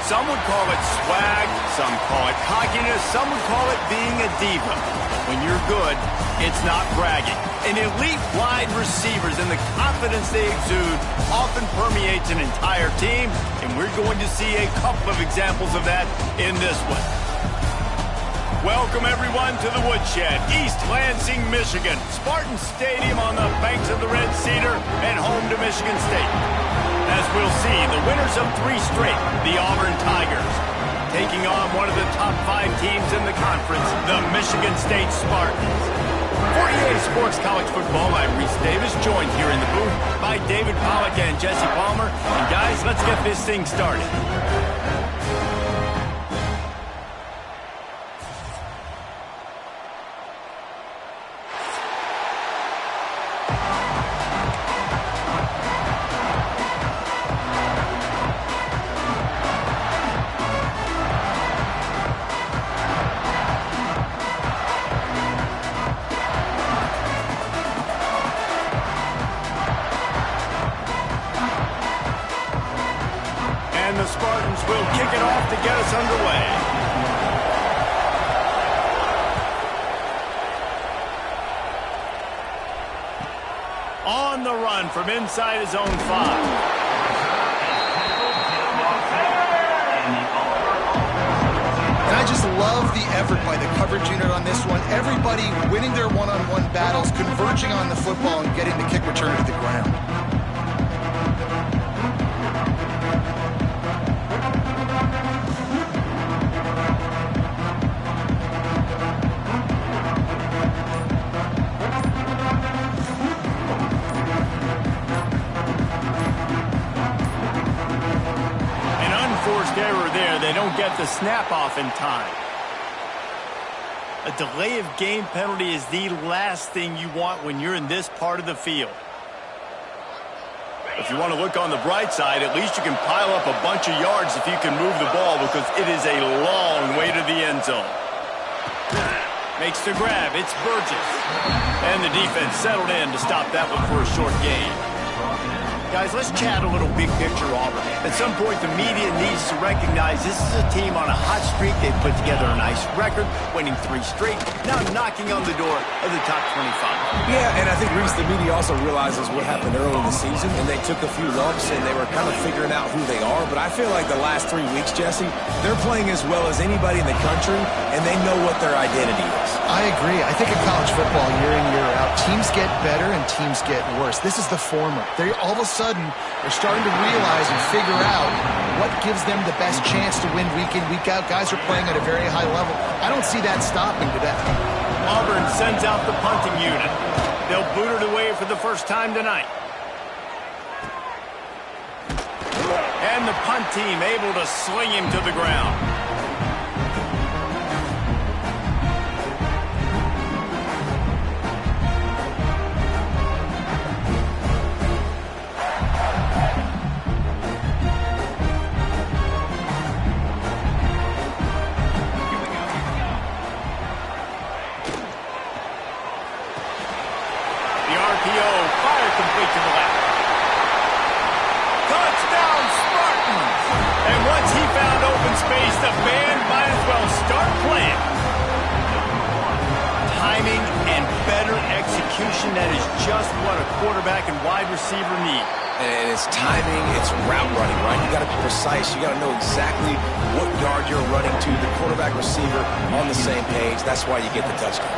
Some would call it swag, some call it cockiness, some would call it being a diva. When you're good, it's not bragging. And elite wide receivers and the confidence they exude often permeates an entire team, and we're going to see a couple of examples of that in this one. Welcome, everyone, to the Woodshed, East Lansing, Michigan. Spartan Stadium on the banks of the Red Cedar and home to Michigan State. As we'll see, the winners of 3 straight, the Auburn Tigers, taking on one of the top 5 teams in the conference, the Michigan State Spartans. 48 Sports College Football, I'm Reese Davis, joined here in the booth by David Pollack and Jesse Palmer. And guys, let's get this thing started. And the Spartans will kick it off to get us underway. On the run from inside his own 5. And I just love the effort by the coverage unit on this one. Everybody winning their one-on-one battles, converging on the football, and getting the kick return to the ground. Error there. They don't get the snap off in time. A delay of game penalty is the last thing you want when you're in this part of the field. If you want to look on the bright side, at least you can pile up a bunch of yards if you can move the ball, because it is a long way to the end zone. Makes the grab. It's Burgess. And the defense settled in to stop that one for a short gain. Guys, let's chat a little big picture Auburn. At some point, the media needs to recognize this is a team on a hot streak. They've put together a nice record, winning 3 straight, now knocking on the door of the top 25. Yeah, and I think, Reese, the media also realizes what happened early in the season, and they took a few lumps, and they were kind of figuring out who they are. But I feel like the last 3 weeks, Jesse, they're playing as well as anybody in the country, and they know what their identity is. I agree. I think in college football, year in, year out, teams get better and teams get worse. This is the former. They all of a sudden are starting to realize and figure out what gives them the best chance to win week in, week out. Guys are playing at a very high level. I don't see that stopping today. Auburn sends out the punting unit. They'll boot it away for the first time tonight. And the punt team able to sling him to the ground. Complete to the left. Touchdown, Spartans! And once he found open space, the band might as well start playing. Timing and better execution, that is just what a quarterback and wide receiver need. And it's timing, it's route running, right? You got to be precise. You got to know exactly what yard you're running to. The quarterback, receiver on the same page. That's why you get the touchdown.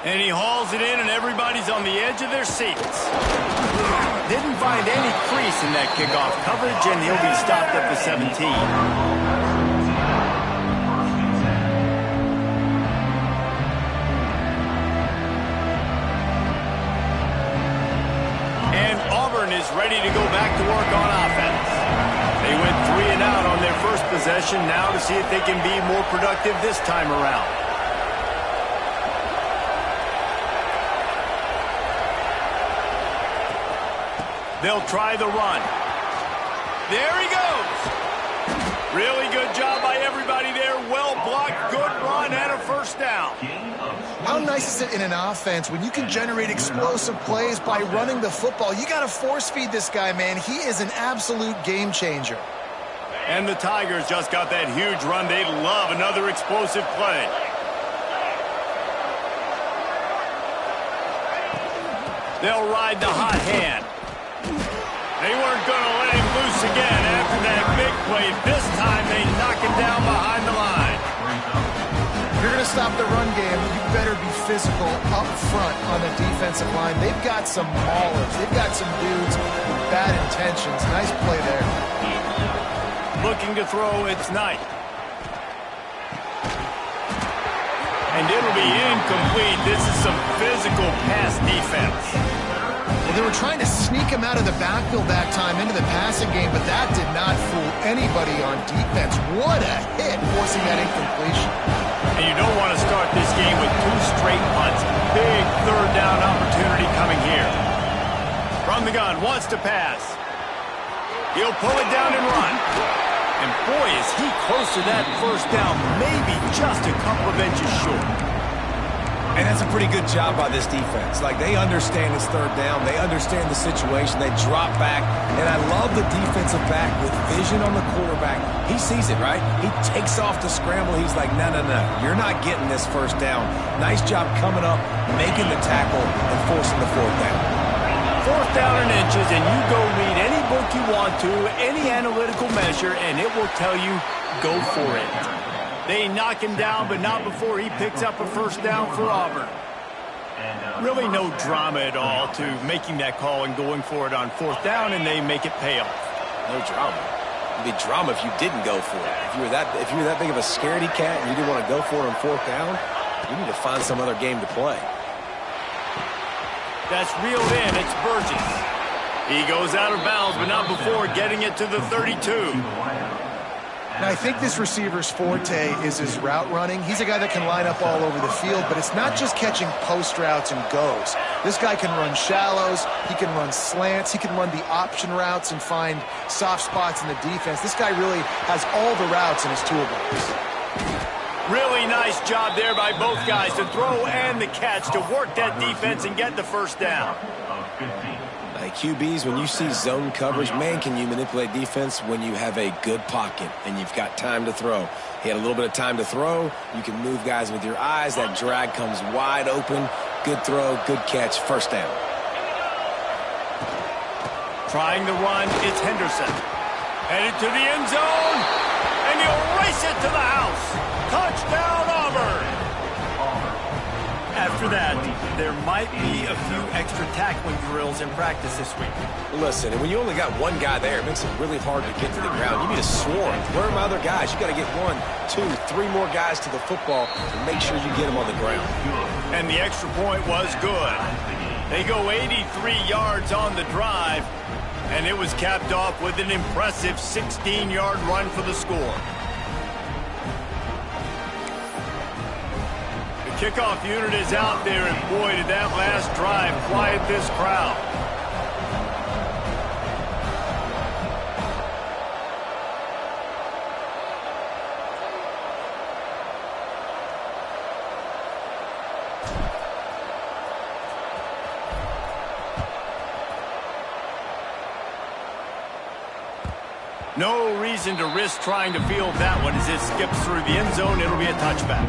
And he hauls it in, and everybody's on the edge of their seats. Didn't find any crease in that kickoff coverage, and he'll be stopped at the 17. And Auburn is ready to go back to work on offense. They went 3 and out on their first possession, now to see if they can be more productive this time around. They'll try the run. There he goes. Really good job by everybody there. Well blocked, good run, and a first down. How nice is it in an offense when you can generate explosive plays by running the football? You got to force feed this guy, man. He is an absolute game changer. And the Tigers just got that huge run. They'd love another explosive play. They'll ride the hot hand. They weren't going to let him loose again after that big play. This time they knock him down behind the line. If you're going to stop the run game, you better be physical up front on the defensive line. They've got some maulers. They've got some dudes with bad intentions. Nice play there. Looking to throw, it's Knight. And it'll be incomplete. This is some physical pass defense. Well, they were trying to sneak him out of the backfield that time into the passing game, but that did not fool anybody on defense. What a hit, forcing that incompletion. And you don't want to start this game with 2 straight punts. Big third down opportunity coming here. From the gun, wants to pass. He'll pull it down and run. And boy, is he close to that first down, maybe just a couple of inches short. And that's a pretty good job by this defense. Like, they understand it's third down. They understand the situation. They drop back. And I love the defensive back with vision on the quarterback. He sees it, right? He takes off the scramble. He's like, no, no, no. You're not getting this first down. Nice job coming up, making the tackle, and forcing the fourth down. Fourth down in inches, and you go read any book you want to, any analytical measure, and it will tell you, go for it. They knock him down, but not before he picks up a first down for Auburn. Really no drama at all to making that call and going for it on fourth down, and they make it pay off. No drama. It'd be drama if you didn't go for it. If you were that big of a scaredy cat and you didn't want to go for it on fourth down, you need to find some other game to play. That's reeled in. It's Burgess. He goes out of bounds, but not before getting it to the 32. Now, I think this receiver's forte is his route running. He's a guy that can line up all over the field, but it's not just catching post routes and goes. This guy can run shallows. He can run slants. He can run the option routes and find soft spots in the defense. This guy really has all the routes in his toolbox. Really nice job there by both guys to throw and the catch to work that defense and get the first down. Like QBs, when you see zone coverage, man, can you manipulate defense when you have a good pocket and you've got time to throw. He had a little bit of time to throw. You can move guys with your eyes. That drag comes wide open. Good throw, good catch, first down. Trying to run, it's Henderson. Headed to the end zone, and he'll race it to the house. Touchdown, Auburn! After that, there might be a few extra tackling drills in practice this week. Listen, and when you only got one guy there, it makes it really hard to get to the ground. You need a swarm. Where are my other guys? You got to get 1, 2, 3 more guys to the football and make sure you get them on the ground. And the extra point was good. They go 83 yards on the drive, and it was capped off with an impressive 16-yard run for the score. Kickoff unit is out there, and boy, did that last drive quiet this crowd. No reason to risk trying to field that one as it skips through the end zone. It'll be a touchback.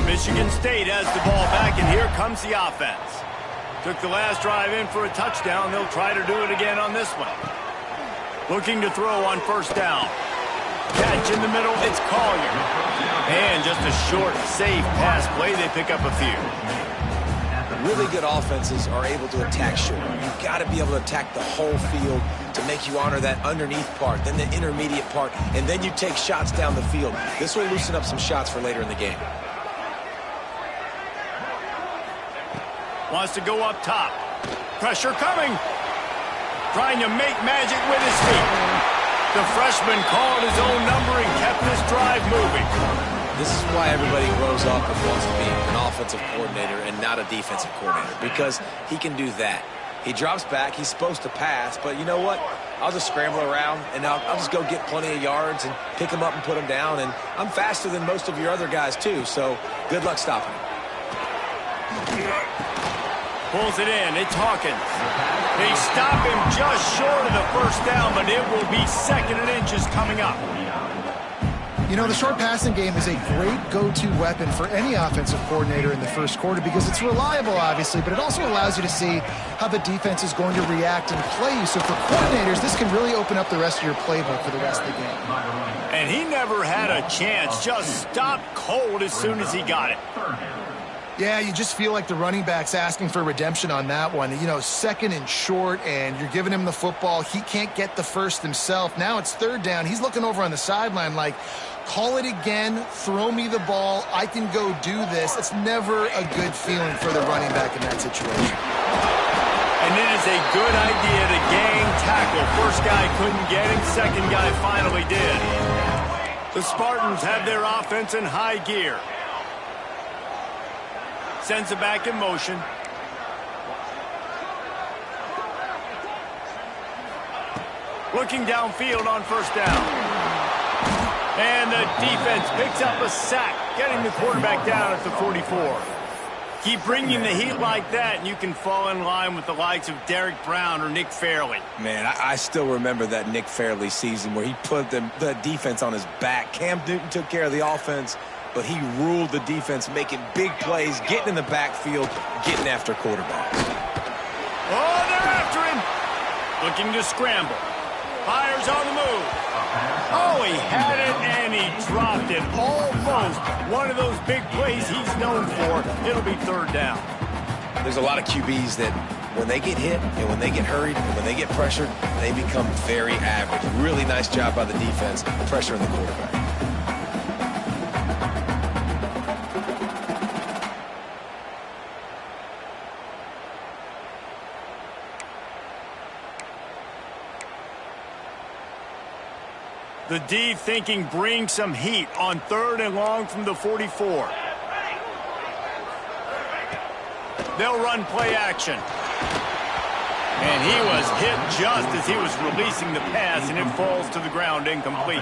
Michigan State has the ball back, and here comes the offense. Took the last drive in for a touchdown. They'll try to do it again on this one. Looking to throw on first down. Catch in the middle, it's Collier. And just a short, safe pass play. They pick up a few. Really good offenses are able to attack short. You've got to be able to attack the whole field to make you honor that underneath part, then the intermediate part, and then you take shots down the field. This will loosen up some shots for later in the game. Wants to go up top. Pressure coming. Trying to make magic with his feet. The freshman called his own number and kept this drive moving. This is why everybody grows up and wants to be an offensive coordinator and not a defensive coordinator, because he can do that. He drops back. He's supposed to pass, but you know what? I'll just scramble around, and I'll just go get plenty of yards and pick them up and put them down, and I'm faster than most of your other guys, too, so good luck stopping him. Pulls it in. It's Hawkins. They stop him just short of the first down, but it will be 2nd and inches coming up. You know, the short passing game is a great go-to weapon for any offensive coordinator in the first quarter because it's reliable, obviously, but it also allows you to see how the defense is going to react and play you. So for coordinators, this can really open up the rest of your playbook for the rest of the game. And he never had a chance. Just stopped cold as soon as he got it. Yeah, you just feel like the running back's asking for redemption on that one. You know, 2nd and short, and you're giving him the football. He can't get the first himself. Now it's 3rd down. He's looking over on the sideline like, call it again, throw me the ball, I can go do this. It's never a good feeling for the running back in that situation. And it is a good idea to gang tackle. First guy couldn't get him, second guy finally did. The Spartans have their offense in high gear. Sends it back in motion. Looking downfield on first down. And the defense picks up a sack, getting the quarterback down at the 44. Keep bringing the heat like that, and you can fall in line with the likes of Derek Brown or Nick Fairley. Man, I still remember that Nick Fairley season where he put the defense on his back. Cam Newton took care of the offense, but he ruled the defense, making big plays, getting in the backfield, getting after quarterbacks. Oh, they're after him. Looking to scramble. Fires on the move. Oh, he had it, and he dropped it. Almost one of those big plays he's known for. It'll be 3rd down. There's a lot of QBs that when they get hit and when they get hurried and when they get pressured, they become very average. Really nice job by the defense pressuring the quarterback. The D thinking bring some heat on 3rd and long from the 44. They'll run play action. And he was hit just as he was releasing the pass, and it falls to the ground incomplete.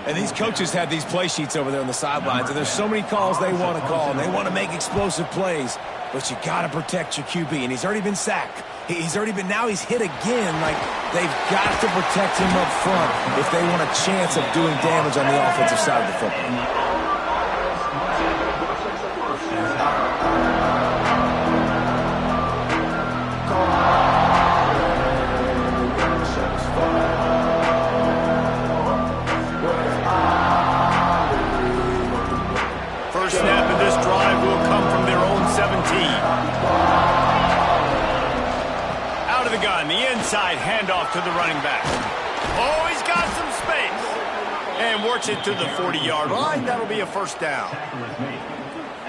And these coaches have these play sheets over there on the sidelines, and there's so many calls they want to call, and they want to make explosive plays. But you got to protect your QB, and he's already been sacked. Now he's hit again. Like, they've got to protect him up front if they want a chance of doing damage on the offensive side of the football. First snap of this drive will come from their own 17. Out of the gun, the inside handoff to the running back. Oh, he's got some space. And works it to the 40-yard line. That'll be a first down.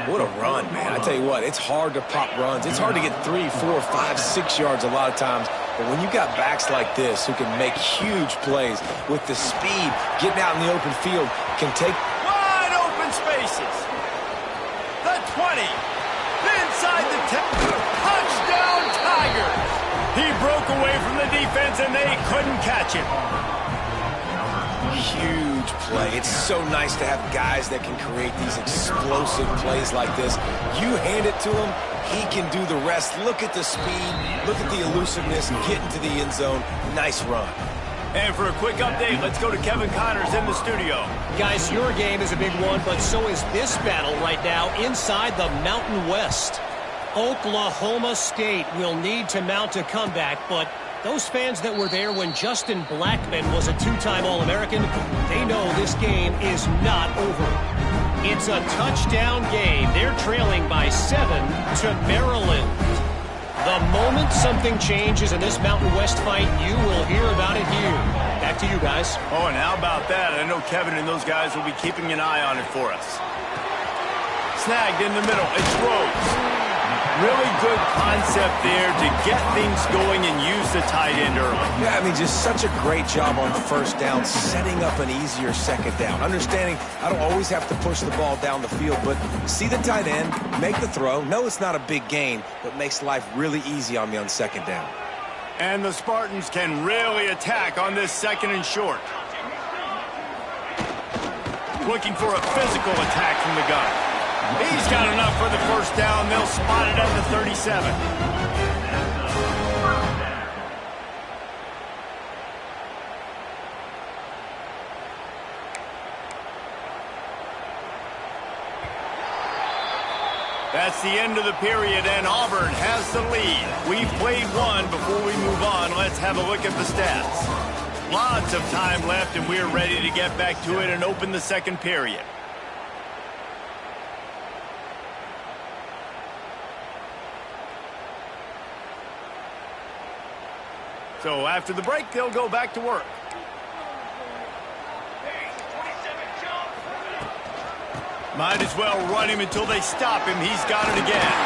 What a run, man. I tell you what, it's hard to pop runs. It's hard to get 3, 4, 5, 6 yards a lot of times. But when you got backs like this who can make huge plays with the speed, getting out in the open field, can take wide open spaces. The 20. Inside the 10. Touchdown, Tigers. He broke away from the defense, and they couldn't catch him. Huge play. It's so nice to have guys that can create these explosive plays like this. You hand it to him, he can do the rest. Look at the speed, look at the elusiveness, get into the end zone. Nice run. And for a quick update, let's go to Kevin Connors in the studio. Guys, your game is a big one, but so is this battle right now inside the Mountain West. Oklahoma State will need to mount a comeback, but those fans that were there when Justin Blackmon was a 2-time All-American, they know this game is not over. It's a touchdown game. They're trailing by 7 to Maryland. The moment something changes in this Mountain West fight, you will hear about it here. Back to you guys. Oh, and how about that? I know Kevin and those guys will be keeping an eye on it for us. Snagged in the middle. It's Rhodes. Really good concept there to get things going and use the tight end early. Yeah, I mean, just such a great job on first down, setting up an easier second down. Understanding I don't always have to push the ball down the field, but see the tight end, make the throw. No, it's not a big gain, but makes life really easy on me on second down. And the Spartans can really attack on this second and short. Looking for a physical attack from the gun. He's got enough for the first down. They'll spot it at the 37. That's the end of the period, and Auburn has the lead. We've played one. Before we move on, let's have a look at the stats. Lots of time left, and we're ready to get back to it and open the second period. So after the break, they'll go back to work. Might as well run him until they stop him. He's got it again.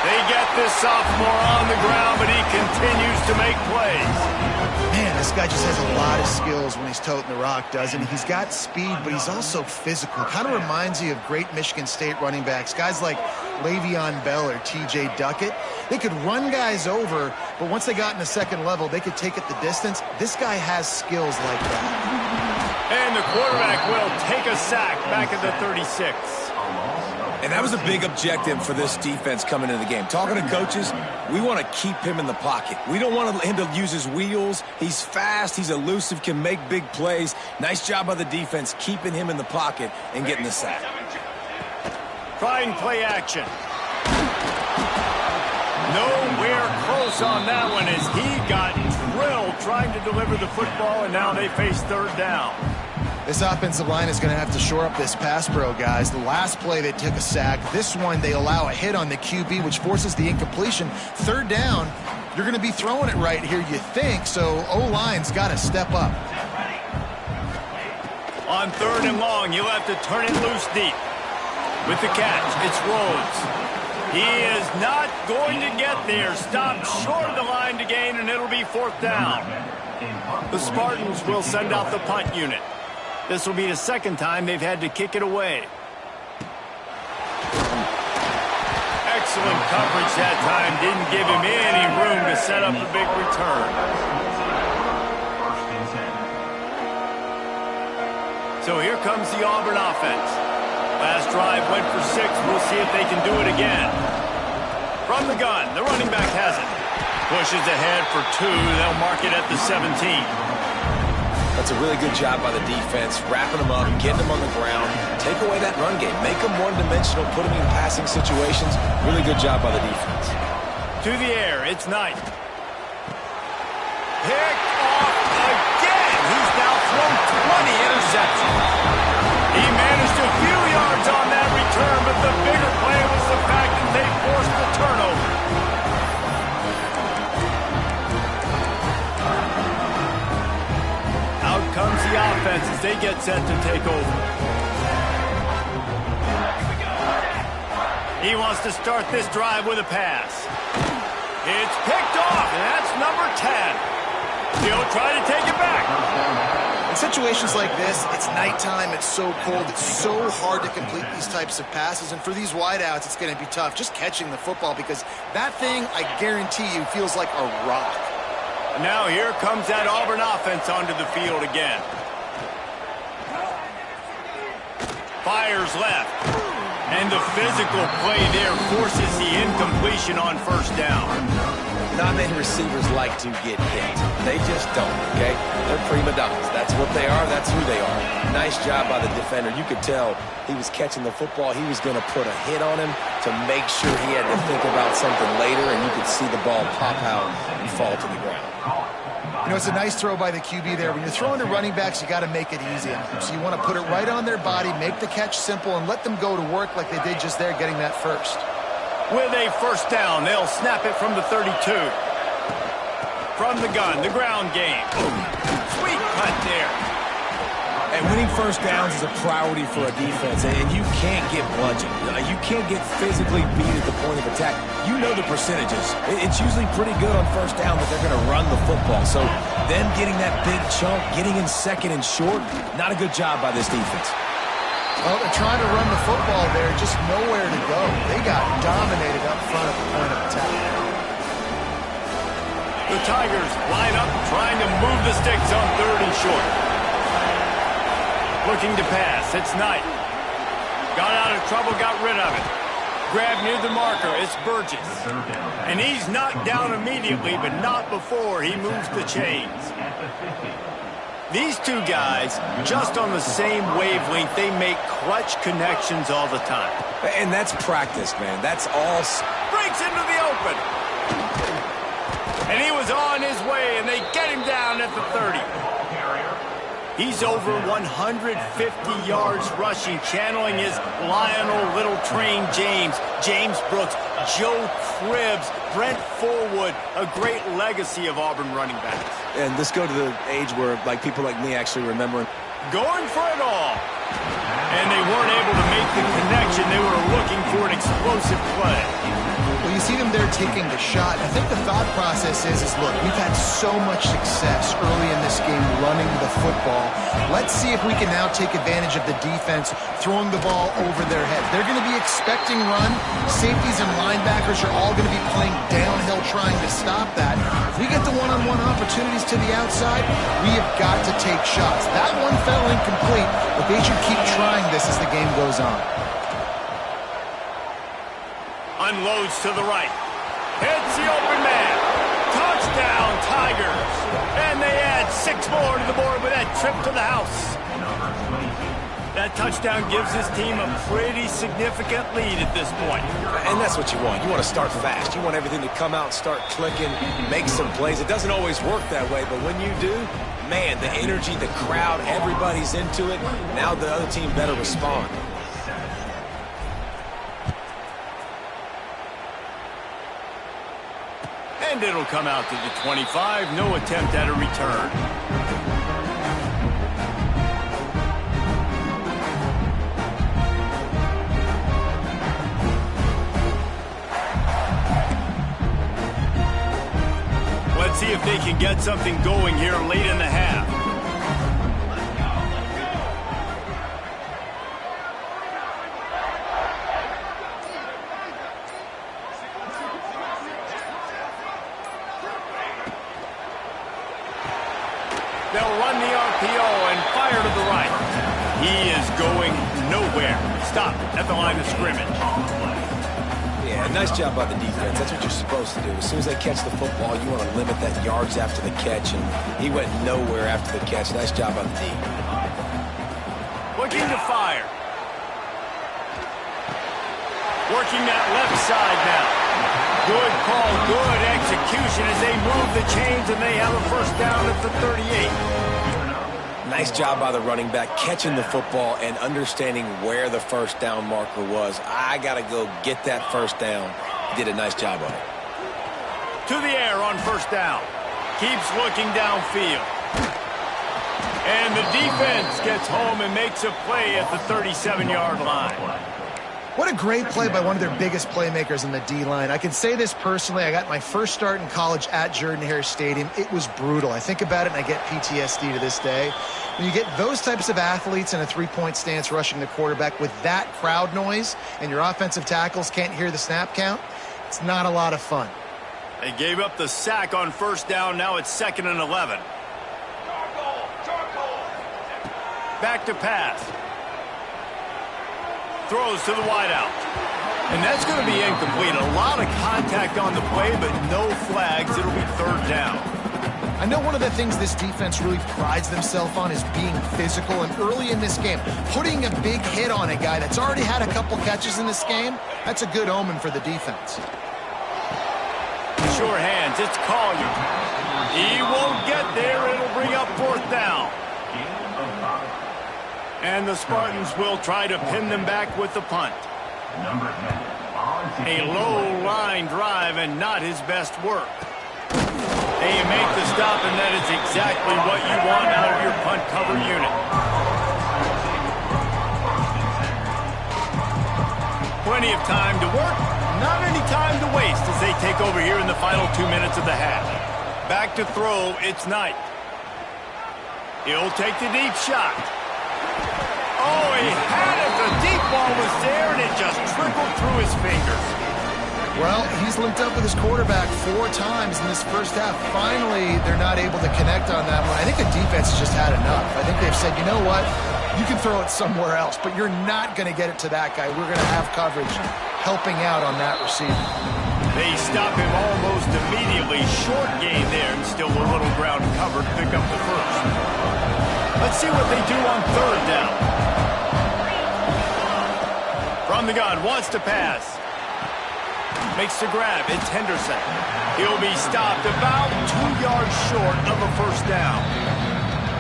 They get this sophomore on the ground, but he continues to make plays. Man, this guy just has a lot of skills when he's toting the rock, doesn't he? He's got speed, but he's also physical. Kind of reminds you of great Michigan State running backs. Guys like Le'Veon Bell or T.J. Duckett. They could run guys over, but once they got in the second level, they could take it the distance. This guy has skills like that. And the quarterback will take a sack back at the 36. And that was a big objective for this defense coming into the game. Talking to coaches, we want to keep him in the pocket. We don't want him to use his wheels. He's fast, he's elusive, can make big plays. Nice job by the defense keeping him in the pocket and getting the sack. Trying play action. Nowhere close on that one as he got drilled trying to deliver the football, and now they face third down. This offensive line is going to have to shore up this pass pro, guys. The last play they took a sack. This one they allow a hit on the QB, which forces the incompletion. Third down, you're going to be throwing it right here, you think, so O-line's got to step up. On third and long, you'll have to turn it loose deep. With the catch, it's Rhodes. He is not going to get there. Stopped short of the line to gain, and it'll be fourth down. The Spartans will send out the punt unit. This will be the second time they've had to kick it away. Excellent coverage that time. Didn't give him any room to set up a big return. So here comes the Auburn offense. Last drive went for 6. We'll see if they can do it again. From the gun, the running back has it. Pushes ahead for 2. They'll mark it at the 17. That's a really good job by the defense, wrapping them up, getting them on the ground, take away that run game, make them one-dimensional, put them in passing situations. Really good job by the defense. To the air, it's Knight. Picked off again. He's now thrown 20 interceptions. He managed a few yards on that return, but the bigger play was the fact that they forced the turnover. Out comes the offense as they get set to take over. He wants to start this drive with a pass. It's picked off, and that's number 10. He'll try to take it back. In situations like this, it's nighttime, it's so cold, it's so hard to complete these types of passes, and for these wideouts, it's going to be tough just catching the football because that thing, I guarantee you, feels like a rock. Now here comes that Auburn offense onto the field again. Fires left. And the physical play there forces the incompletion on first down. Not many receivers like to get hit. They just don't, okay? They're prima donnas. That's what they are. That's who they are. Nice job by the defender. You could tell he was catching the football. He was going to put a hit on him to make sure he had to think about something later, and you could see the ball pop out and fall to the ground. You know, it's a nice throw by the QB there. When you're throwing to running backs, you got to make it easy. So you want to put it right on their body, make the catch simple, and let them go to work like they did just there, getting that first. With a first down, they'll snap it from the 32. From the gun, the ground game. Sweet cut there. And winning first downs is a priority for a defense, and you can't get bludgeoned. You can't get physically beat at the point of attack. You know the percentages. It's usually pretty good on first down that they're going to run the football. So them getting that big chunk, getting in second and short, not a good job by this defense. Well, they're trying to run the football there, just nowhere to go. They got dominated up front at the point of attack. The Tigers line up, trying to move the sticks on 3rd and short. Looking to pass. It's Knight. Got out of trouble, got rid of it. Grab near the marker. It's Burgess. And he's knocked down immediately, but not before he moves the chains. These two guys, just on the same wavelength, they make clutch connections all the time. And that's practice, man. That's all. Breaks into the open. And he was on his way, and they get him down at the 30. He's over 150 yards rushing, channeling his Lionel Little Train James, James Brooks, Joe Cribbs, Brent Forwood, a great legacy of Auburn running backs. And let's go to the age where people like me actually remember. Going for it all. And they weren't able to make the connection. They were looking for an explosive play. Well, you see them there taking the shot. I think the thought process is look, we've had so much success early in this game running the football. Let's see if we can now take advantage of the defense throwing the ball over their heads. They're going to be expecting run. Safeties and linebackers are all going to be playing downhill trying to stop that. If we get the one-on-one opportunities to the outside, we have got to take shots. That one fell incomplete, but they should keep trying this as the game goes on. Unloads to the right. Hits the open man. Touchdown, Tigers. And they add 6 more to the board with that trip to the house. That touchdown gives his team a pretty significant lead at this point. And that's what you want. You want to start fast. You want everything to come out and start clicking, make some plays. It doesn't always work that way, but when you do, man, the energy, the crowd, everybody's into it. Now the other team better respond. And it'll come out to the 25. No attempt at a return. Let's see if they can get something going here late in the half. They'll run the RPO and fire to the right. He is going nowhere. Stop at the line of scrimmage. Yeah, nice job by the defense. That's what you're supposed to do. As soon as they catch the football, you want to limit that yards after the catch, and he went nowhere after the catch. Nice job by the D. Looking to fire. Working that left side now. Good call, good execution as they move the chains, and they have a first down at the 38. Nice job by the running back, catching the football and understanding where the first down marker was. I got to go get that first down. He did a nice job on it. To the air on first down. Keeps looking downfield. And the defense gets home and makes a play at the 37-yard line. What a great play by one of their biggest playmakers in the D-line. I can say this personally. I got my first start in college at Jordan-Hare Stadium. It was brutal. I think about it, and I get PTSD to this day. When you get those types of athletes in a three-point stance rushing the quarterback with that crowd noise and your offensive tackles can't hear the snap count, it's not a lot of fun. They gave up the sack on first down. Now it's 2nd and 11. Back to pass. Throws to the wideout. And that's going to be incomplete. A lot of contact on the play, but no flags. It'll be 3rd down. I know one of the things this defense really prides themselves on is being physical. And early in this game, putting a big hit on a guy that's already had a couple catches in this game, that's a good omen for the defense. Sure hands. It's Collier. He won't get there. It'll bring up 4th down. And the Spartans will try to pin them back with the punt. A low-line drive and not his best work. And you make the stop, and that is exactly what you want out of your punt cover unit. Plenty of time to work, not any time to waste as they take over here in the final 2 minutes of the half. Back to throw, it's Knight. He'll take the deep shot. Oh, he had it. The deep ball was there, and it just trickled through his fingers. Well, he's linked up with his quarterback 4 times in this first half. Finally, they're not able to connect on that one. I think the defense has just had enough. I think they've said, you know what? You can throw it somewhere else, but you're not going to get it to that guy. We're going to have coverage helping out on that receiver. They stop him almost immediately. Short gain there, and still a little ground covered to pick up the first. Let's see what they do on third down. From the gun, wants to pass. Makes the grab. It's Henderson. He'll be stopped about 2 yards short of a first down.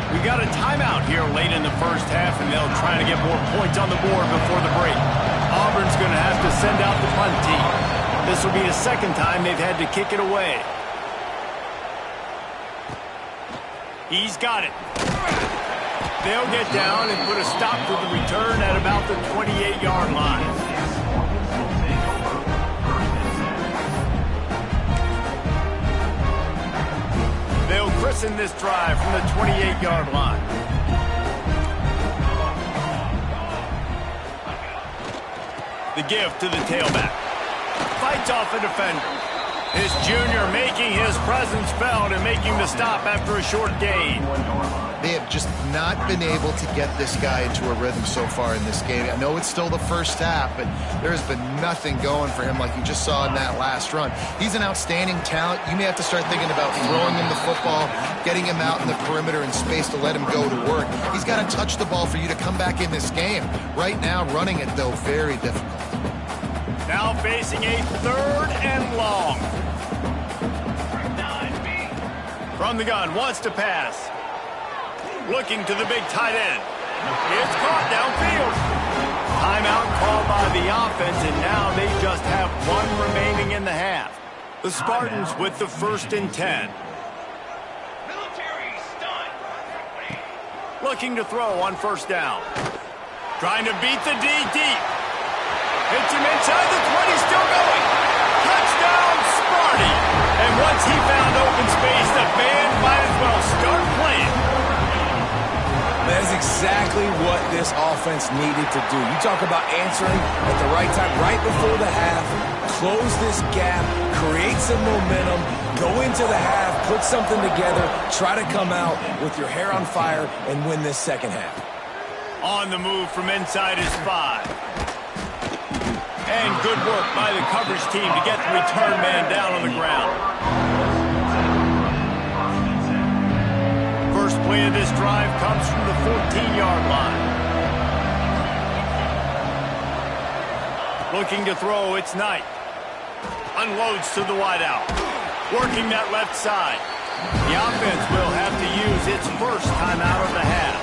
We got a timeout here late in the first half, and they'll try to get more points on the board before the break. Auburn's going to have to send out the punt team. This will be the second time they've had to kick it away. He's got it. They'll get down and put a stop to the return at about the 28-yard line. They'll christen this drive from the 28-yard line. The give to the tailback. Fights off a defender. His junior making his presence felt and making the stop after a short gain. They have just not been able to get this guy into a rhythm so far in this game. I know it's still the first half, but there has been nothing going for him like you just saw in that last run. He's an outstanding talent. You may have to start thinking about throwing him the football, getting him out in the perimeter in space to let him go to work. He's got to touch the ball for you to come back in this game. Right now, running it, though, very difficult. Now facing a third and long. From the gun, wants to pass. Looking to the big tight end. It's caught downfield. Timeout called by the offense, and now they just have 1 remaining in the half. The Spartans with the 1st and 10. Looking to throw on first down. Trying to beat the D deep. Hits him inside the 20, still going. Touchdown, Sparty. And once he found open space, the band might as well start playing. That is exactly what this offense needed to do. You talk about answering at the right time, right before the half, close this gap, create some momentum, go into the half, put something together, try to come out with your hair on fire and win this second half. On the move from inside his 5. And good work by the coverage team to get the return man down on the ground. First play of this drive comes from the 14-yard line. Looking to throw, it's Knight. Unloads to the wideout. Working that left side. The offense will have to use its first timeout of the half.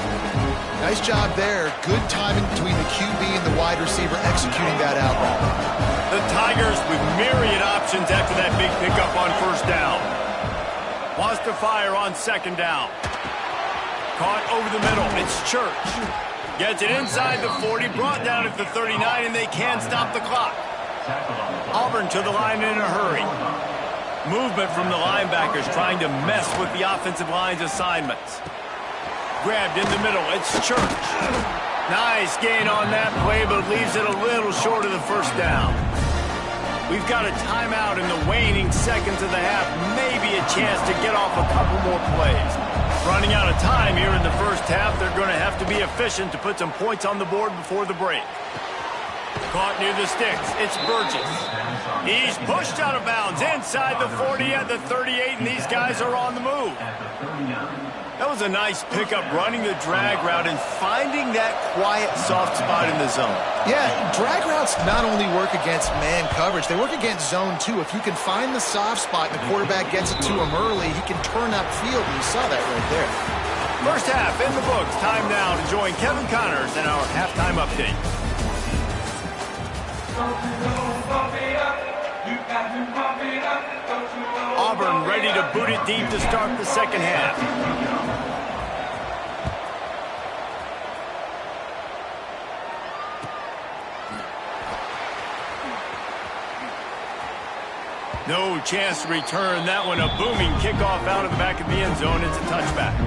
Nice job there. Good timing between the QB and the wide receiver executing that out. The Tigers with myriad options after that big pickup on first down. Wants to fire on second down. Caught over the middle. It's Church. Gets it inside the 40, brought down at the 39, and they can stop the clock. Auburn to the line in a hurry. Movement from the linebackers trying to mess with the offensive line's assignments. Grabbed in the middle. It's Church. Nice gain on that play, but leaves it a little short of the first down. We've got a timeout in the waning seconds of the half. Maybe a chance to get off a couple more plays. Running out of time here in the first half. They're going to have to be efficient to put some points on the board before the break. Caught near the sticks. It's Burgess. He's pushed out of bounds inside the 40 at the 38, and these guys are on the move. That was a nice pickup, running the drag route and finding that quiet, soft spot in the zone. Yeah, drag routes not only work against man coverage, they work against zone too. If you can find the soft spot and the quarterback gets it to him early, he can turn upfield, and you saw that right there. First half in the books. Time now to join Kevin Connors in our halftime update. Auburn ready to boot it deep to start the second half. No chance to return that one. A booming kickoff out of the back of the end zone. It's a touchback.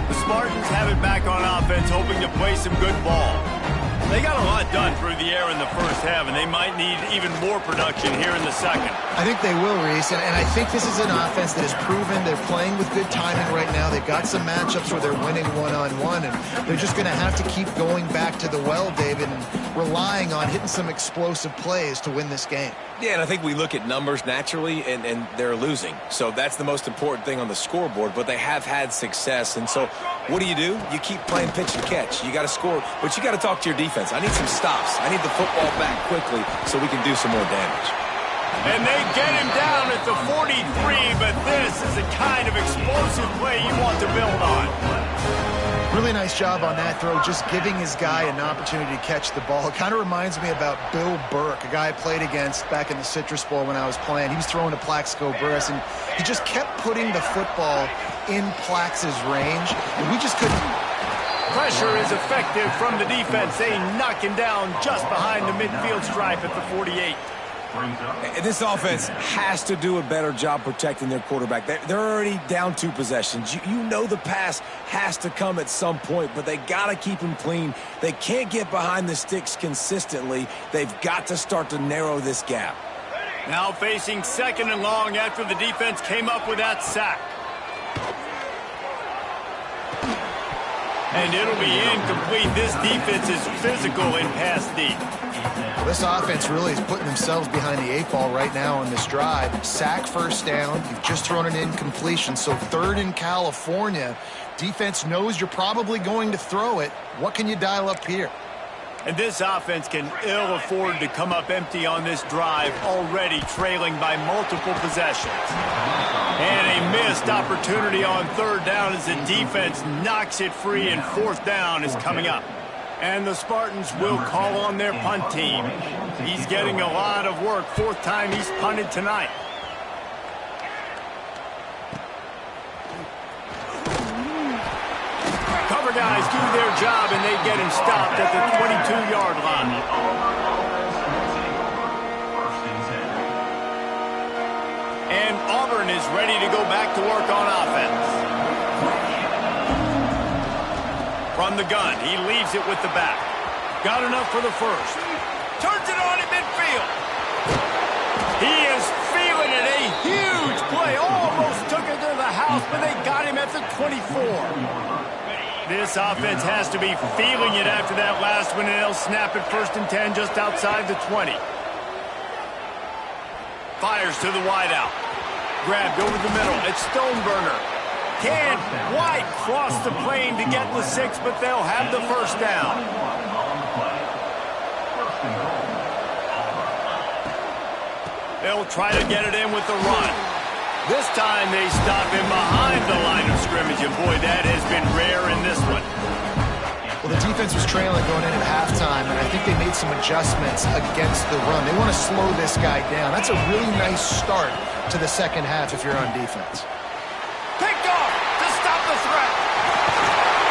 The Spartans have it back on offense, hoping to play some good ball. They got a lot done through the air in the first half, and they might need even more production here in the second. I think they will, Reese, and I think this is an offense that has proven they're playing with good timing right now. They've got some matchups where they're winning one-on-one, and they're just going to have to keep going back to the well, David, and relying on hitting some explosive plays to win this game. Yeah, and I think we look at numbers naturally, and they're losing. So that's the most important thing on the scoreboard, but they have had success. And so what do? You keep playing pitch and catch. You got to score, but you got to talk to your defense. I need some stops. I need the football back quickly so we can do some more damage. And they get him down at the 43, but this is the kind of explosive play you want to build on. Really nice job on that throw, just giving his guy an opportunity to catch the ball. It kind of reminds me about Bill Burke, a guy I played against back in the Citrus Bowl when I was playing. He was throwing to Plaxico Burress, and he just kept putting the football in Plax's range, and we just couldn't. Pressure is effective from the defense. They knock him down just behind the midfield stripe at the 48. This offense has to do a better job protecting their quarterback. They're already down 2 possessions. You know the pass has to come at some point, but they got to keep him clean. They can't get behind the sticks consistently. They've got to start to narrow this gap. Now facing second and long after the defense came up with that sack. And it'll be incomplete. This defense is physical in pass deep. Well, this offense really is putting themselves behind the 8 ball right now on this drive. Sack first down. You've just thrown an incompletion. So 3rd in California. Defense knows you're probably going to throw it. What can you dial up here? And this offense can ill afford to come up empty on this drive, already trailing by multiple possessions. And a missed opportunity on 3rd down as the defense knocks it free, and 4th down is coming up. And the Spartans will call on their punt team. He's getting a lot of work. 4th time he's punted tonight. Cover guys do their job, and they get him stopped at the 22-yard line. And Auburn is ready to go back to work on offense. From the gun, he leaves it with the back. Got enough for the first. Turns it on at midfield. He is feeling it. A huge play. Almost took it to the house, but they got him at the 24. This offense has to be feeling it after that last one, and they'll snap it 1st and 10 just outside the 20. Fires to the wideout. Grabbed over the middle. It's Stoneburner. Can't quite cross the plane to get the 6, but they'll have the 1st down. They'll try to get it in with the run. This time they stop him behind the line of scrimmage, and boy, that has been rare in this one. Well, the defense was trailing going in at halftime, and I think they made some adjustments against the run. They want to slow this guy down. That's a really nice start to the second half if you're on defense. Picked off to stop the threat.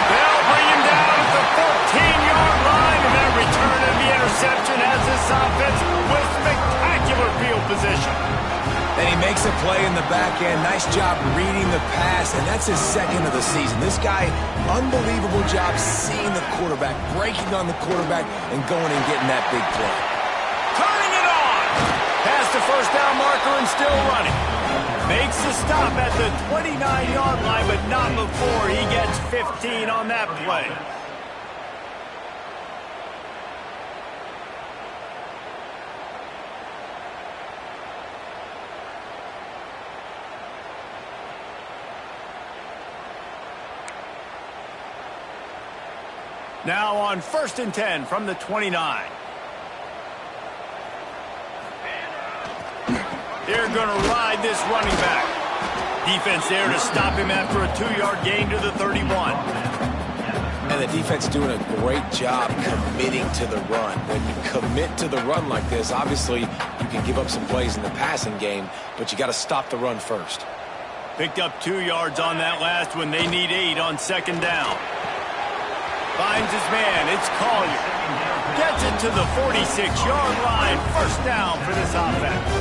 They'll bring him down at the 14-yard line, and then return of the interception has this offense with spectacular field position. And he makes a play in the back end. Nice job reading the pass, and that's his 2nd of the season. This guy, unbelievable job seeing the quarterback, breaking on the quarterback, and going and getting that big play. Turning it on. Past the 1st down marker and still running. Makes the stop at the 29-yard line, but not before he gets 15 on that play. Now on 1st and 10 from the 29. They're going to ride this running back. Defense there to stop him after a 2-yard gain to the 31. And the defense doing a great job committing to the run. When you commit to the run like this, obviously you can give up some plays in the passing game, but you got to stop the run first. Picked up 2 yards on that last one. They need 8 on second down. Finds his man. It's Collier. Gets it to the 46-yard line. First down for this offense.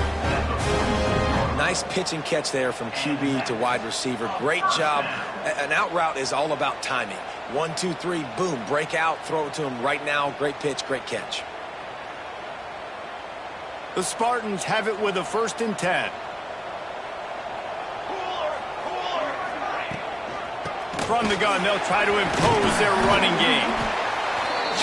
Nice pitch and catch there from QB to wide receiver. Great job. An out route is all about timing. 1, 2, 3, boom, break out, throw it to him right now. Great pitch, great catch. The Spartans have it with a 1st and 10. From the gun, they'll try to impose their running game.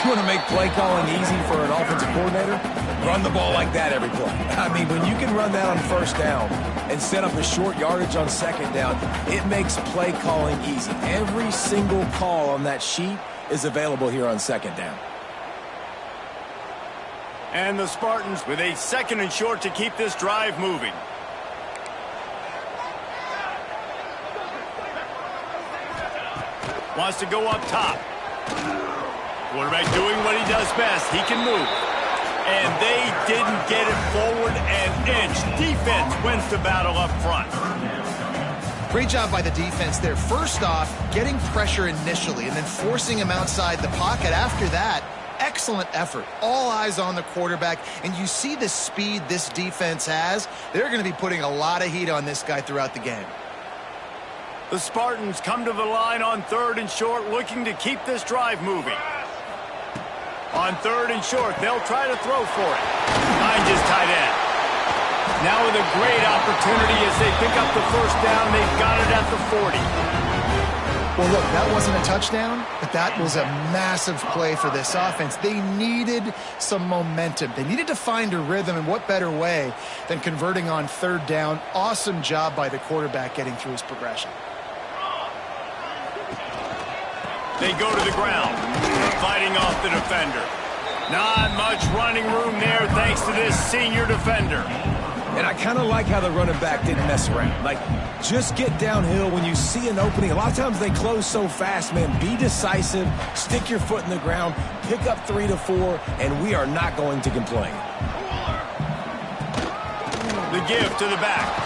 You want to make play calling easy for an offensive coordinator? Run the ball like that every play. I mean, when you can run that on first down and set up a short yardage on second down, it makes play calling easy. Every single call on that sheet is available here on second down. And the Spartans with a 2nd and short to keep this drive moving. Wants to go up top. Quarterback doing what he does best. He can move. And they didn't get it forward an inch. Defense wins the battle up front. Great job by the defense there. First off, getting pressure initially and then forcing him outside the pocket. After that, excellent effort. All eyes on the quarterback. And you see the speed this defense has. They're going to be putting a lot of heat on this guy throughout the game. The Spartans come to the line on 3rd and short, looking to keep this drive moving. On 3rd and short, they'll try to throw for it. Finds his tight end. Now with a great opportunity as they pick up the 1st down. They've got it at the 40. Well, look, that wasn't a touchdown, but that was a massive play for this offense. They needed some momentum. They needed to find a rhythm, and what better way than converting on 3rd down. Awesome job by the quarterback getting through his progression. They go to the ground, fighting off the defender. Not much running room there thanks to this senior defender. And I kind of like how the running back didn't mess around. Like, just get downhill when you see an opening. A lot of times they close so fast, man. Be decisive, stick your foot in the ground, pick up 3 to 4, and we are not going to complain. The give to the back.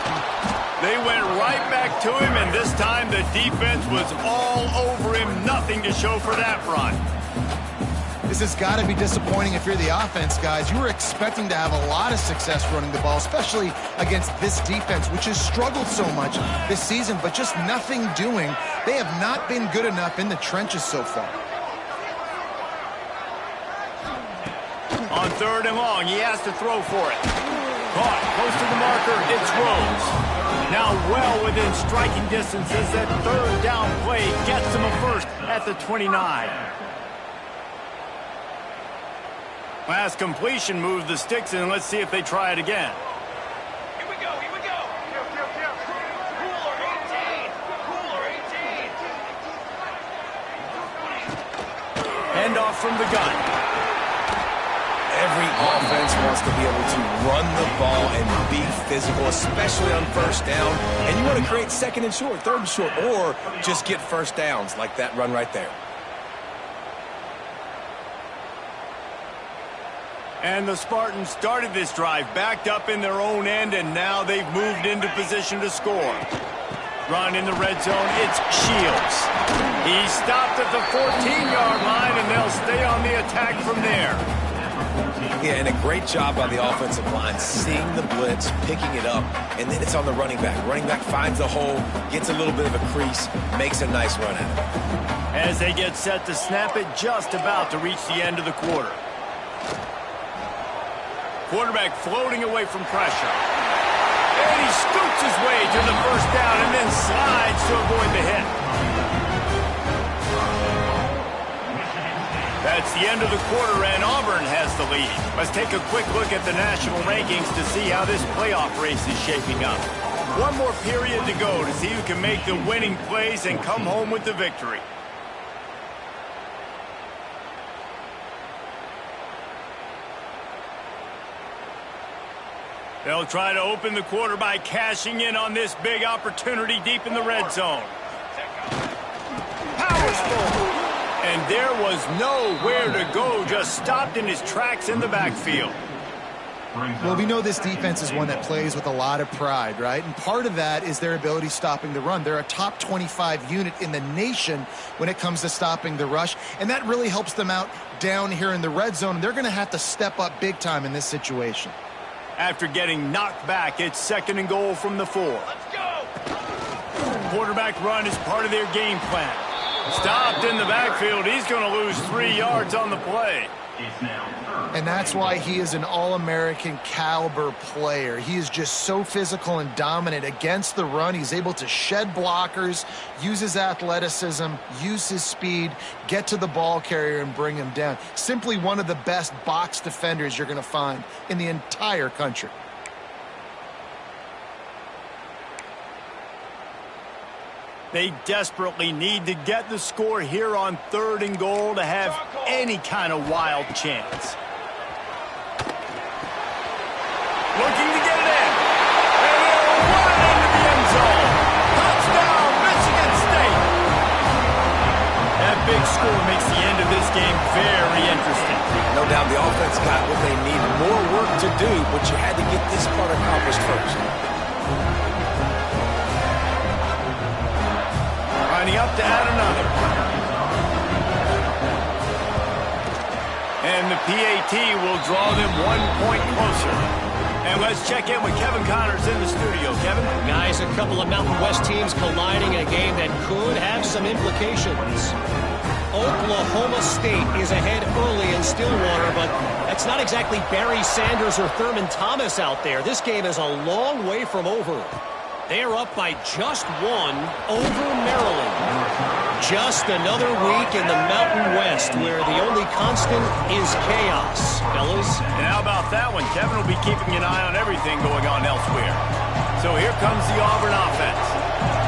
They went right back to him, and this time the defense was all over him. Nothing to show for that run. This has got to be disappointing if you're the offense, guys. You were expecting to have a lot of success running the ball, especially against this defense, which has struggled so much this season, but just nothing doing. They have not been good enough in the trenches so far. On 3rd and long, he has to throw for it. Caught, close to the marker, it's Rhodes. Now well within striking distances. That 3rd down play gets him a 1st at the 29. Last completion moved the sticks in. Let's see if they try it again. Here we go, here we go. Cooler 18. Cooler 18. Handoff from the gun. Every offense wants to be able to run the ball and be physical, especially on 1st down. And you want to create 2nd and short, 3rd and short, or just get 1st downs like that run right there. And the Spartans started this drive backed up in their own end, and now they've moved into position to score. Run in the red zone, it's Shields. He stopped at the 14-yard line, and they'll stay on the attack from there. Yeah, and a great job by the offensive line, seeing the blitz, picking it up, and then it's on the running back. Running back finds a hole, gets a little bit of a crease, makes a nice run at it. As they get set to snap it, just about to reach the end of the quarter. Quarterback floating away from pressure. And he scoots his way to the 1st down and then slides to avoid the hit. That's the end of the quarter, and Auburn has the lead. Let's take a quick look at the national rankings to see how this playoff race is shaping up. One more period to go to see who can make the winning plays and come home with the victory. They'll try to open the quarter by cashing in on this big opportunity deep in the red zone. Powers forward. And there was nowhere to go, just stopped in his tracks in the backfield. Well, we know this defense is one that plays with a lot of pride, right? And part of that is their ability stopping the run. They're a top 25 unit in the nation when it comes to stopping the rush, and that really helps them out down here in the red zone. They're going to have to step up big time in this situation. After getting knocked back, it's 2nd and goal from the 4. Let's go! Quarterback run is part of their game plan. Stopped in the backfield. He's going to lose 3 yards on the play. And that's why he is an all-American caliber player. He is just so physical and dominant against the run. He's able to shed blockers, use his athleticism, use his speed, get to the ball carrier and bring him down. Simply one of the best box defenders you're going to find in the entire country. They desperately need to get the score here on 3rd and goal to have any kind of wild chance. Looking to get it in. And they'll run it into the end zone. Touchdown, Michigan State. That big score makes the end of this game very interesting. No doubt the offense got what they need. More work to do, but you had to get this part accomplished first. Lining up to add another. And the PAT will draw them 1 point closer. And let's check in with Kevin Connors in the studio. Kevin? Guys, a couple of Mountain West teams colliding in a game that could have some implications. Oklahoma State is ahead early in Stillwater, but that's not exactly Barry Sanders or Thurman Thomas out there. This game is a long way from over. They're up by just 1 over Maryland. Just another week in the Mountain West where the only constant is chaos, fellas. And how about that one? Kevin will be keeping an eye on everything going on elsewhere. So here comes the Auburn offense.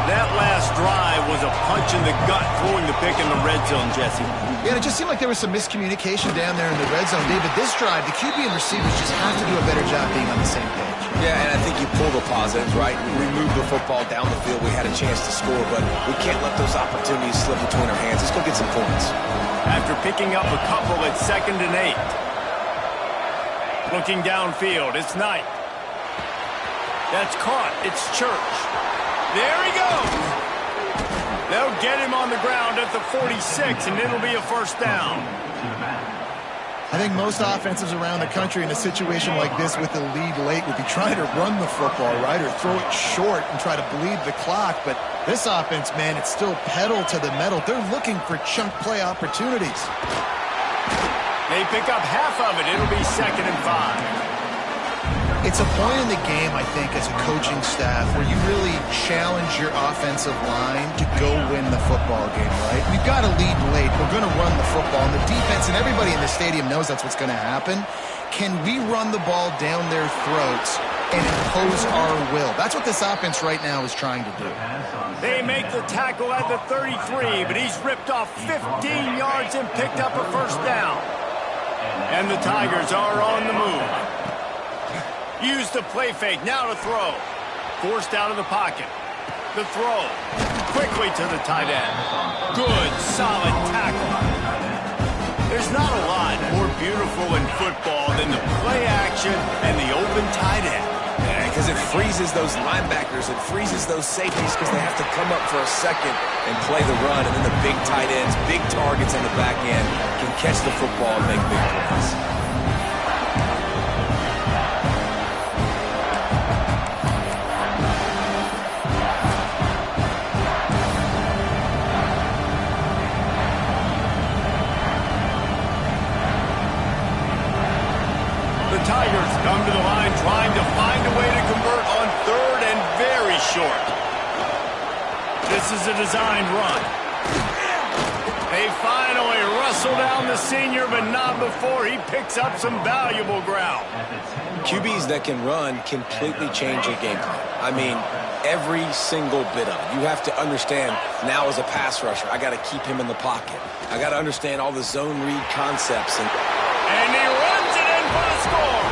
That last drive was a punch in the gut, throwing the pick in the red zone, Jesse. Yeah, it just seemed like there was some miscommunication down there in the red zone. David, this drive, the QB and receivers just have to do a better job being on the same page. Yeah, and I think you pull the positives, right? We moved the football down the field. We had a chance to score, but we can't let those opportunities slip between our hands. Let's go get some points. After picking up a couple at 2nd and 8. Looking downfield, it's Knight. That's caught. It's Church. There he goes. They'll get him on the ground at the 46, and it'll be a 1st down. I think most offenses around the country in a situation like this with the lead late would be trying to run the football, right, or throw it short and try to bleed the clock. But this offense, man, it's still pedal to the metal. They're looking for chunk play opportunities. They pick up half of it. It'll be 2nd and 5. It's a point in the game, I think, as a coaching staff where you really challenge your offensive line to go win the football game, right? We've got to lead late. We're going to run the football. And the defense and everybody in the stadium knows that's what's going to happen. Can we run the ball down their throats and impose our will? That's what this offense right now is trying to do. They make the tackle at the 33, but he's ripped off 15 yards and picked up a 1st down. And the Tigers are on the move. Use the play fake, now to throw. Forced out of the pocket. The throw. Quickly to the tight end. Good, solid tackle. There's not a lot more beautiful in football than the play action and the open tight end. Yeah, because it freezes those linebackers. It freezes those safeties because they have to come up for a second and play the run. And then the big tight ends, big targets on the back end can catch the football and make big plays. Tigers come to the line trying to find a way to convert on 3rd and very short. This is a designed run. They finally wrestle down the senior, but not before he picks up some valuable ground. QBs that can run completely change your game plan. I mean, every single bit of it. You have to understand now as a pass rusher, I got to keep him in the pocket. I got to understand all the zone read concepts. And he runs it in for the score.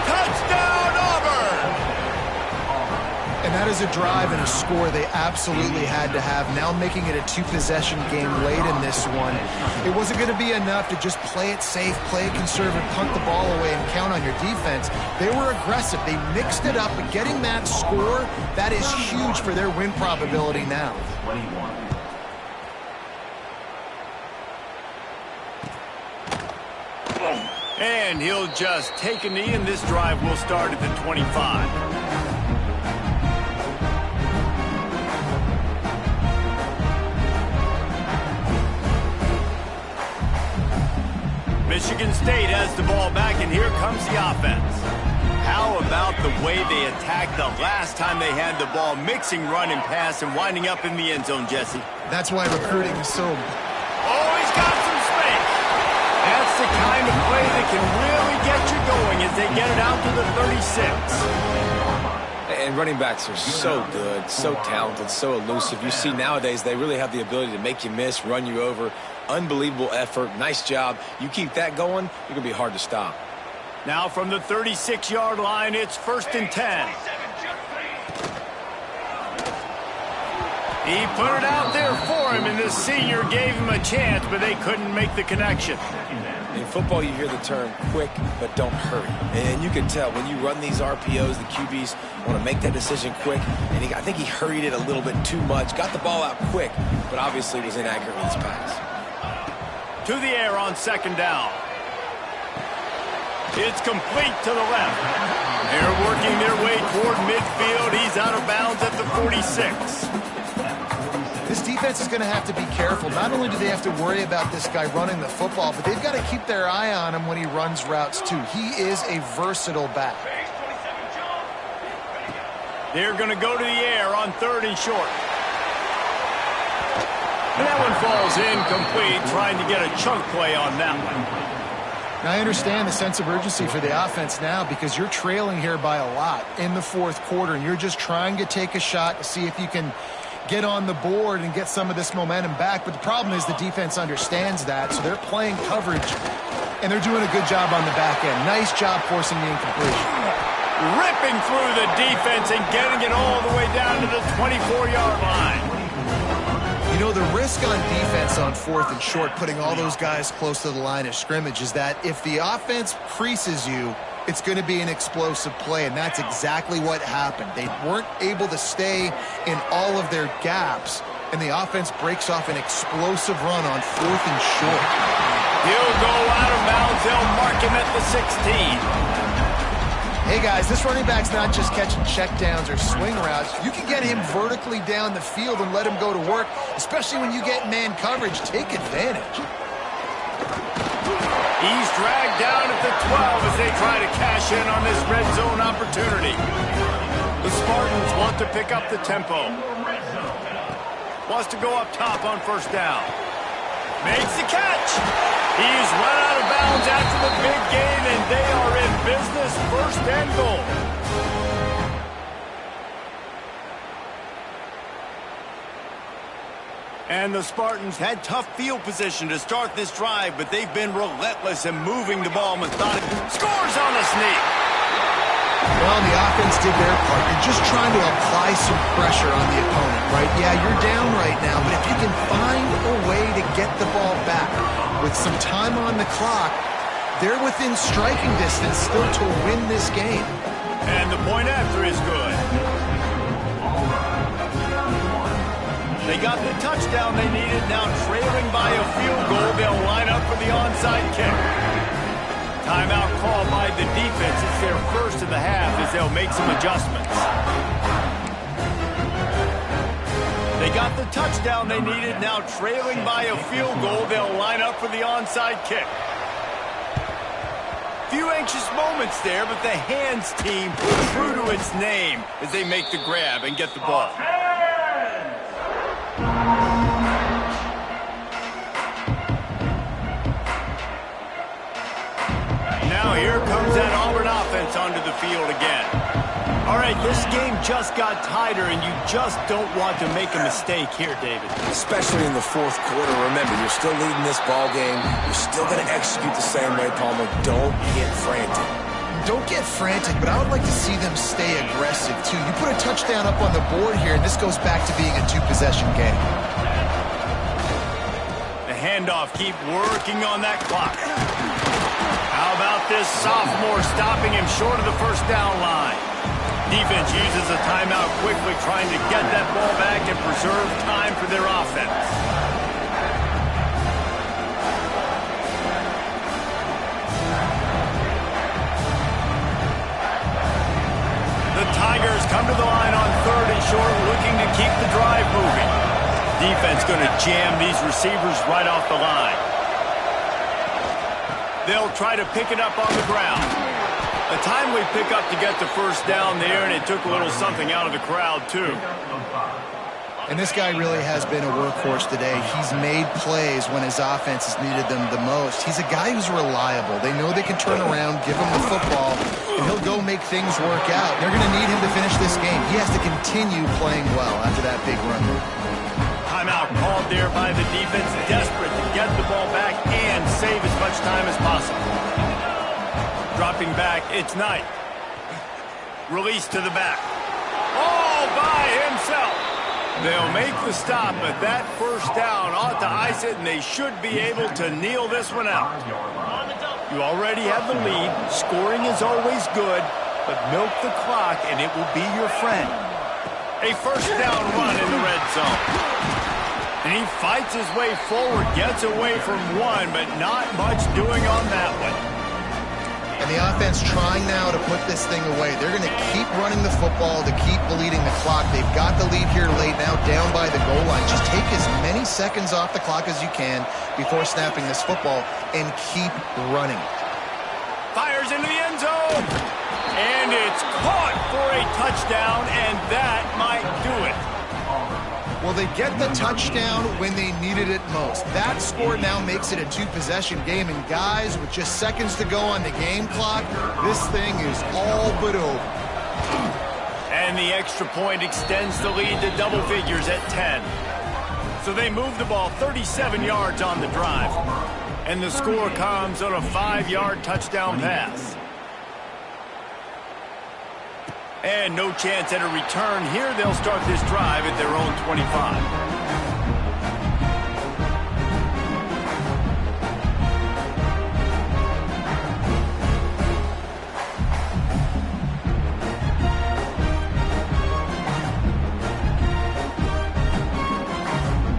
Touchdown, Auburn! And That is a drive and a score they absolutely had to have. Now making it a two-possession game late in this one. It wasn't going to be enough to just play it safe, play it conservative, punt the ball away, and count on your defense. They were aggressive. They mixed it up, but getting that score, that is huge for their win probability now. And he'll just take a knee, and this drive will start at the 25. Michigan State has the ball back, and here comes the offense. How about the way they attacked the last time they had the ball, mixing run and pass and winding up in the end zone, Jesse? That's why recruiting is so... Oh, he's got some space. That's the kind of play that can really get you going as they get it out to the 36. And running backs are so good, so talented, so elusive. You see nowadays they really have the ability to make you miss, run you over. Unbelievable effort. Nice job. You keep that going, you're going to be hard to stop. Now from the 36-yard line, it's 1st and 10. He put it out there for him, and the senior gave him a chance, but they couldn't make the connection. In football, you hear the term quick, but don't hurry. And you can tell when you run these RPOs, the QBs want to make that decision quick. And I think he hurried it a little bit too much. Got the ball out quick, but obviously was inaccurate with his pass. To the air on 2nd down. It's complete to the left. They're working their way toward midfield. He's out of bounds at the 46. This defense is going to have to be careful. Not only do they have to worry about this guy running the football, but they've got to keep their eye on him when he runs routes too. He is a versatile back. They're going to go to the air on 3rd and short. And that one falls incomplete, trying to get a chunk play on that one. Now, I understand the sense of urgency for the offense now because you're trailing here by a lot in the 4th quarter, and you're just trying to take a shot to see if you can get on the board and get some of this momentum back. But the problem is the defense understands that, so they're playing coverage, and they're doing a good job on the back end. Nice job forcing the incompletion. Ripping through the defense and getting it all the way down to the 24-yard line. You know, the risk on defense on 4th and short, putting all those guys close to the line of scrimmage, is that if the offense creases you, it's going to be an explosive play, and that's exactly what happened. They weren't able to stay in all of their gaps, and the offense breaks off an explosive run on 4th and short. He'll go out of bounds. They'll mark him at the 16. Hey, guys, this running back's not just catching checkdowns or swing routes. You can get him vertically down the field and let him go to work, especially when you get man coverage. Take advantage. He's dragged down at the 12 as they try to cash in on this red zone opportunity. The Spartans want to pick up the tempo. Wants to go up top on 1st down. Makes the catch. He's run out of bounds after the big gain, and they are in business, 1st and goal. And the Spartans had tough field position to start this drive, but they've been relentless in moving the ball methodically. Scores on the sneak. Well, the offense did their part. You're just trying to apply some pressure on the opponent, right? Yeah, you're down right now, but if you can find a way to get the ball back with some time on the clock, they're within striking distance still to win this game. And the point after is good. They got the touchdown they needed. Now trailing by a field goal, they'll line up for the onside kick. Timeout called by the defense. It's their first of the half as they'll make some adjustments. They got the touchdown they needed. Now trailing by a field goal, they'll line up for the onside kick. Few anxious moments there, but the hands team true to its name as they make the grab and get the ball. Now here comes that Auburn offense onto the field again. All right, this game just got tighter, and you just don't want to make a mistake here, David. Especially in the 4th quarter. Remember, you're still leading this ball game. You're still going to execute the same way, Palmer. Don't get frantic. don't get frantic, but I would like to see them stay aggressive, too. You put a touchdown up on the board here, and this goes back to being a two-possession game. The handoff, keep working on that clock. How about this sophomore stopping him short of the first down line? Defense uses a timeout quickly, trying to get that ball back and preserve time for their offense. The Tigers come to the line on 3rd and short, looking to keep the drive moving. Defense going to jam these receivers right off the line. They'll try to pick it up on the ground. A timely pickup to get the first down there, and it took a little something out of the crowd, too. And this guy really has been a workhorse today. He's made plays when his offense has needed them the most. He's a guy who's reliable. They know they can turn around, give him the football, and he'll go make things work out. They're going to need him to finish this game. He has to continue playing well after that big run. Timeout called there by the defense, desperate to get the ball back and save as much time as possible. Dropping back, it's Knight. Release to the back. All by himself. They'll make the stop, but that first down ought to ice it, and they should be able to kneel this one out. You already have the lead. Scoring is always good, but milk the clock, and it will be your friend. A first down run in the red zone. And he fights his way forward, gets away from one, but not much doing on that one. And the offense trying now to put this thing away. They're going to keep running the football to keep bleeding the clock. They've got the lead here late now down by the goal line. Just take as many seconds off the clock as you can before snapping this football and keep running. Fires into the end zone. And it's caught for a touchdown, and that might do it. Well, they get the touchdown when they needed it most. That score now makes it a two-possession game. And guys, with just seconds to go on the game clock, this thing is all but over. And the extra point extends the lead to double figures at 10. So they move the ball 37 yards on the drive. And the score comes on a 5-yard touchdown pass. And no chance at a return here. They'll start this drive at their own 25.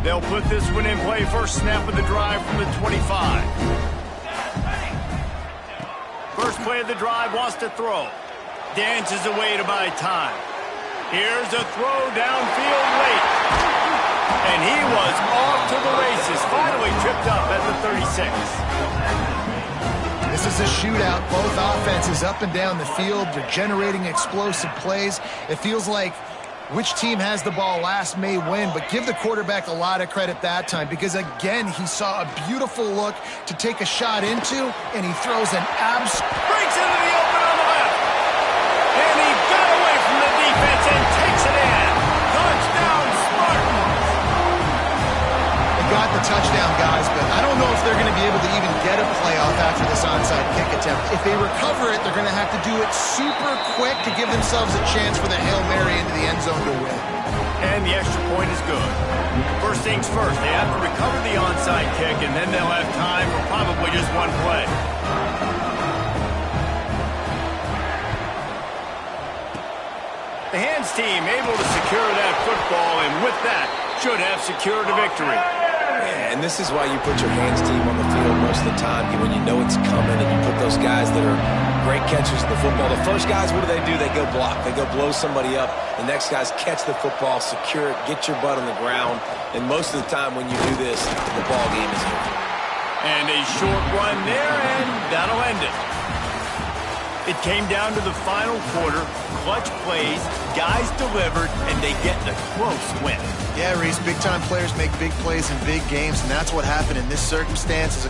They'll put this one in play. First snap of the drive from the 25. First play of the drive, wants to throw. Dances away to buy time. Here's a throw downfield late. And he was off to the races. Finally tripped up at the 36. This is a shootout. Both offenses up and down the field. They're generating explosive plays. It feels like which team has the ball last may win, but give the quarterback a lot of credit that time because, again, he saw a beautiful look to take a shot into, and he throws an breaks into the open on the left. And he got away from the defense and takes it in. Touchdown, Spartans. They got the touchdown, guys, but I don't know if they're going to be able to even get a playoff after this onside kick attempt. If they recover it, they're going to have to do it super quick to give themselves a chance for the Hail Mary into the end zone to win. And the extra point is good. First things first, they have to recover the onside kick, and then they'll have time for probably just one play. The hands team able to secure that football, and with that, should have secured a victory. Yeah, and this is why you put your hands team on the field most of the time when you know it's coming, and you put those guys that are great catchers of the football. The first guys, what do? They go block. They go blow somebody up. The next guys catch the football, secure it, get your butt on the ground. And most of the time when you do this, the ball game is over. And a short run there, and that'll end it. It came down to the final quarter. Clutch plays, guys delivered, and they get a close win. Yeah, Reese, big-time players make big plays in big games, and that's what happened in this circumstance.